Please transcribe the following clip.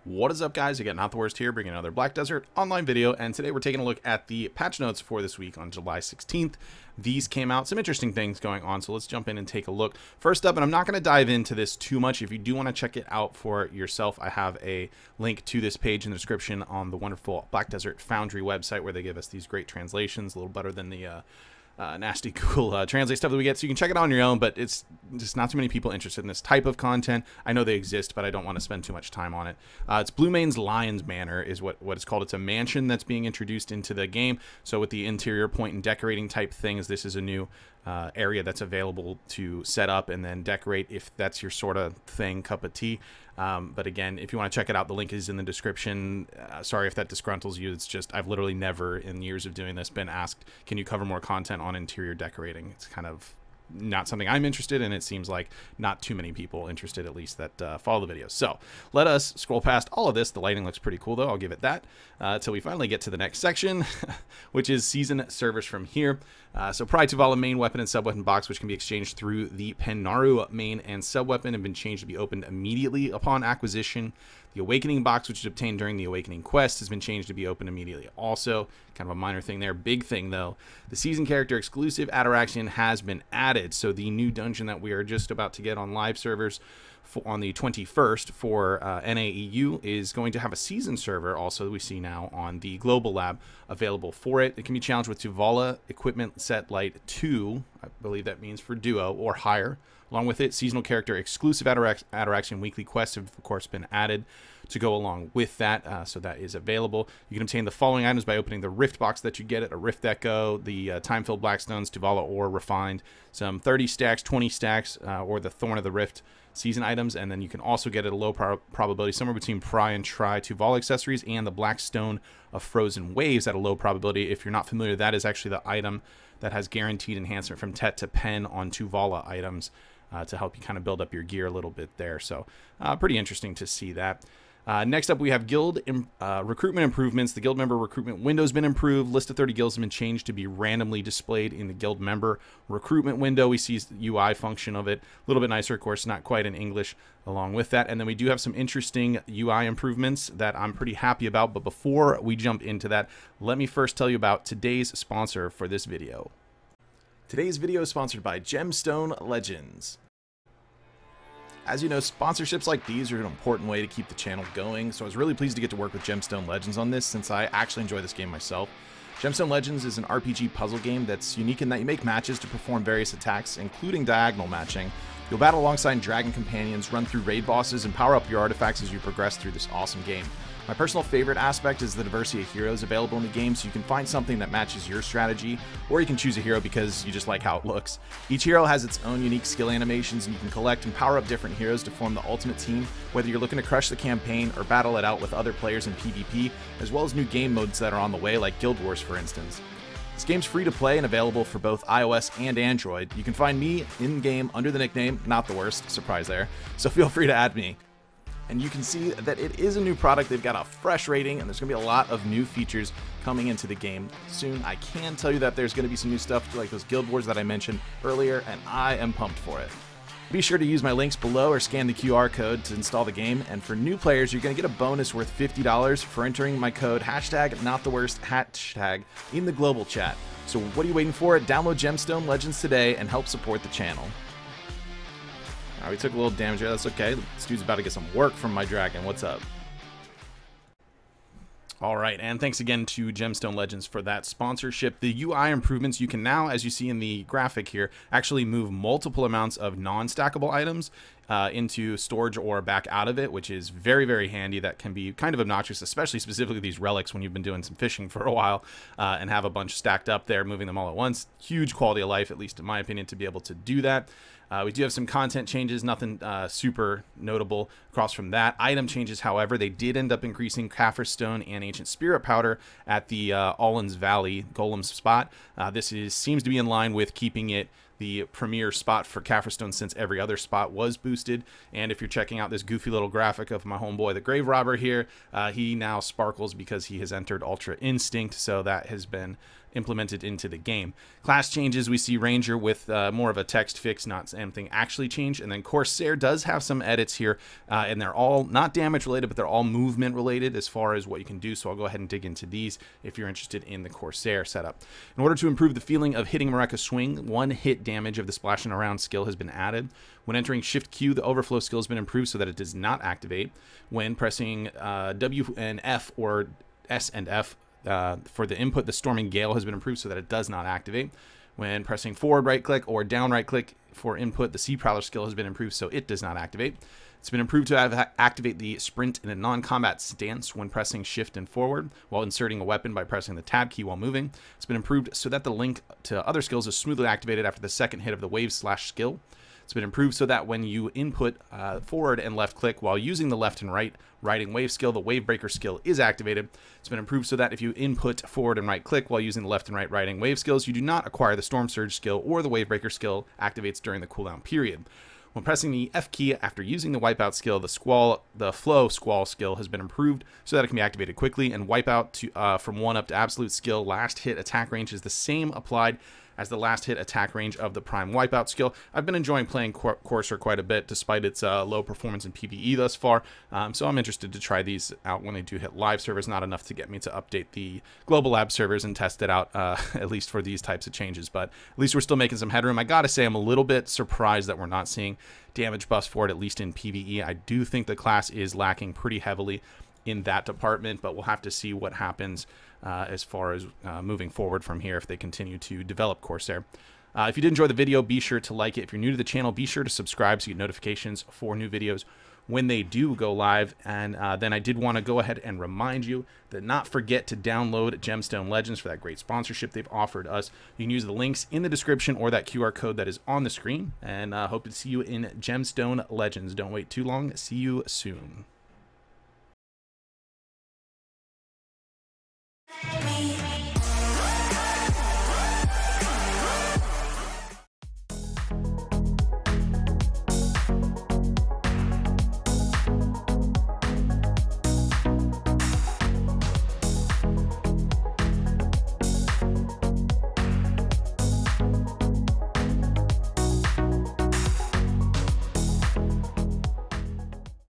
What is up, guys? Again, Not the Worst here, bringing another Black Desert online video, and today we're taking a look at the patch notes for this week on July 16th. These came out, some interesting things going on, so let's jump in and take a look. First up, and I'm not going to dive into this too much. If you do want to check it out for yourself, I have a link to this page in the description on the wonderful Black Desert Foundry website, where they give us these great translations, a little better than the nasty Google Translate stuff that we get, so you can check it out on your own, but it's just not too many people interested in this type of content. I know they exist, but I don't want to spend too much time on it. It's Blue Main's Lion's Manor is what it's called. It's a mansion that's being introduced into the game, so with the interior point and decorating type things, this is a new area that's available to set up and then decorate if that's your sort of thing, cup of tea. But again, if you want to check it out, the link is in the description. Sorry if that disgruntles you. It's just I've literally never in years of doing this been asked, can you cover more content on interior decorating? It's kind of not something I'm interested in. It seems like not too many people interested, at least, that follow the videos. So let us scroll past all of this. The lighting looks pretty cool, though. I'll give it that until we finally get to the next section, which is season servers from here. So Pride Tuvala main weapon and sub-weapon box, which can be exchanged through the Pennaru main and sub-weapon, have been changed to be opened immediately upon acquisition. The Awakening box, which is obtained during the Awakening quest, has been changed to be open immediately also. Kind of a minor thing there. Big thing, though. The season character exclusive Ataraxian has been added. So the new dungeon that we are just about to get on live servers on the 21st for NAEU is going to have a season server also we see now on the Global Lab available for it. It can be challenged with Tuvala Equipment Set Light 2, I believe that means for duo or higher. Along with it, seasonal character exclusive Ataraxian weekly quests have, of course, been added to go along with that, so that is available. You can obtain the following items by opening the Rift box that you get at a Rift Echo, the Time-Filled Blackstones, Tuvala Ore Refined, some 30 stacks, 20 stacks, or the Thorn of the Rift season items, and then you can also get at a low probability, somewhere between Pry and Try Tuvala accessories, and the Blackstone of Frozen Waves at a low probability. If you're not familiar, that is actually the item that has guaranteed enhancement from Tet to Pen on Tuvala items, to help you kind of build up your gear a little bit there. So pretty interesting to see that. Next up, we have guild recruitment improvements. The guild member recruitment window has been improved. List of 30 guilds has been changed to be randomly displayed in the guild member recruitment window. We see the UI function of it. A little bit nicer, of course, not quite in English along with that. And then we do have some interesting UI improvements that I'm pretty happy about. But before we jump into that, let me first tell you about today's sponsor for this video. Today's video is sponsored by Gemstone Legends. As you know, sponsorships like these are an important way to keep the channel going, so I was really pleased to get to work with Gemstone Legends on this, since I actually enjoy this game myself. Gemstone Legends is an RPG puzzle game that's unique in that you make matches to perform various attacks, including diagonal matching. You'll battle alongside dragon companions, run through raid bosses, and power up your artifacts as you progress through this awesome game. My personal favorite aspect is the diversity of heroes available in the game, so you can find something that matches your strategy, or you can choose a hero because you just like how it looks. Each hero has its own unique skill animations, and you can collect and power up different heroes to form the ultimate team, whether you're looking to crush the campaign or battle it out with other players in PvP, as well as new game modes that are on the way, like Guild Wars for instance. This game's free to play and available for both iOS and Android. You can find me in-game under the nickname Not the Worst, surprise there, so feel free to add me. And you can see that it is a new product. They've got a fresh rating, and there's going to be a lot of new features coming into the game soon. I can tell you that there's going to be some new stuff like those Guild Wars that I mentioned earlier, and I am pumped for it. Be sure to use my links below or scan the QR code to install the game, and for new players, you're going to get a bonus worth $50 for entering my code #NotTheWorst in the global chat. So what are you waiting for? Download Gemstone Legends today and help support the channel. We took a little damage there. That's okay. This dude's about to get some work from my dragon. What's up? All right, and thanks again to Gemstone Legends for that sponsorship. The UI improvements, you can now, as you see in the graphic here, actually move multiple amounts of non-stackable items into storage or back out of it, which is very, very handy. That can be kind of obnoxious, especially specifically these relics when you've been doing some fishing for a while and have a bunch stacked up there, moving them all at once. Huge quality of life, at least in my opinion, to be able to do that. We do have some content changes, nothing super notable across from that. Item changes, however, they did end up increasing Kaffir Stone and Ancient Spirit Powder at the Allen's Valley Golem spot. This seems to be in line with keeping it the premier spot for Kaffir Stone since every other spot was boosted. And if you're checking out this goofy little graphic of my homeboy, the Grave Robber here, he now sparkles because he has entered Ultra Instinct, so that has been implemented into the game. Class changes, we see Ranger with more of a text fix, and anything actually changed. And then Corsair does have some edits here, and they're all not damage related, but they're all movement related as far as what you can do. So I'll go ahead and dig into these if you're interested in the Corsair setup. In order to improve the feeling of hitting Mareka's swing, 1 hit damage of the splashing around skill has been added. When entering Shift Q, the overflow skill has been improved so that it does not activate. When pressing W and F or S and F for the input, the Storming Gale has been improved so that it does not activate. When pressing forward right click or down right click for input, the Sea Prowler skill has been improved so it does not activate. It's been improved to activate the sprint in a non-combat stance when pressing shift and forward while inserting a weapon by pressing the tab key while moving. It's been improved so that the link to other skills is smoothly activated after the second hit of the wave slash skill. It's been improved so that when you input forward and left click while using the left and right riding wave skill, the wave breaker skill is activated. It's been improved so that if you input forward and right click while using the left and right riding wave skills, you do not acquire the storm surge skill or the wave breaker skill activates during the cooldown period. When pressing the F key after using the wipeout skill, the flow squall skill has been improved so that it can be activated quickly, and wipeout to, from 1 up to absolute skill last hit attack range is the same applied as the last hit attack range of the prime wipeout skill. I've been enjoying playing Corsair quite a bit despite its low performance in PvE thus far, so I'm interested to try these out when they do hit live servers. Not enough to get me to update the global lab servers and test it out, at least for these types of changes, but at least we're still making some headroom. I gotta say I'm a little bit surprised that we're not seeing damage buffs for it, at least in PvE. I do think the class is lacking pretty heavily in that department, but we'll have to see what happens as far as moving forward from here if they continue to develop Corsair. If you did enjoy the video, be sure to like it. If you're new to the channel, be sure to subscribe so you get notifications for new videos when they do go live. And then I did want to go ahead and remind you that not forget to download Gemstone Legends for that great sponsorship they've offered us. You can use the links in the description or that QR code that is on the screen, and hope to see you in Gemstone Legends. Don't wait too long. See you soon.